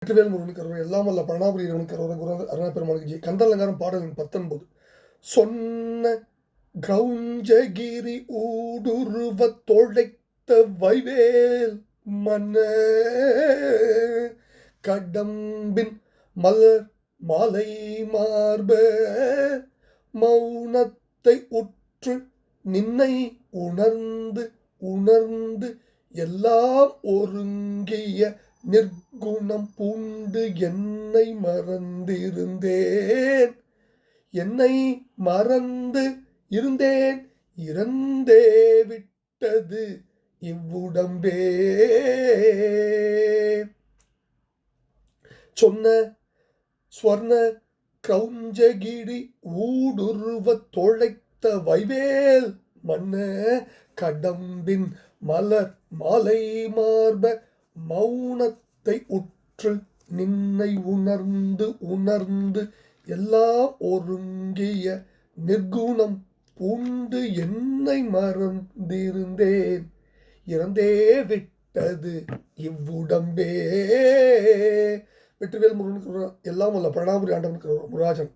வெற்றிவேல் முருகனுக்கு அரோகரா. எல்லாம் வல்ல பரணாபுரி இறைவனுக்கு அரோகரா. குரு அருணாபெருமானுக்கு ஜெய். கந்த அலங்காரம் பாடல் எண் 19. சொன்ன கிரௌஞ்சகிரி ஊடுருவத் தொழைத்த வைவேல் மன்ன கடம்பின் மலர் மாலை மார்ப மௌனத்தை உற்று நின்னை உணர்ந்து உணர்ந்து எல்லாம் ஒருங்கிய நிர்குணம் பூண்டு என்னை மறந்திருந்தேன் என்னை மறந்து இருந்தேன் இறந்தே விட்டது இவ்வுடம்பே. சொன்ன ஸ்வர்ண கிரௌஞ்சகிரி ஊடுருவத் தொழைத்த வைவேல் மன்ன கடம்பின் மலர் மாலை மார்ப மௌனத்தை உற்று நின்னை உணர்ந்து உணர்ந்து எல்லாம் ஒருங்கிய நிர்குணம் பூண்டு என்னை மறந்திருந்தேன் இறந்தே விட்டது இவ்வுடம்பே. வெற்றிவேல் முருகனுக்கு எல்லாம் வல்ல பரணாபுரி ஆண்டவனுக்கு முராஜன்.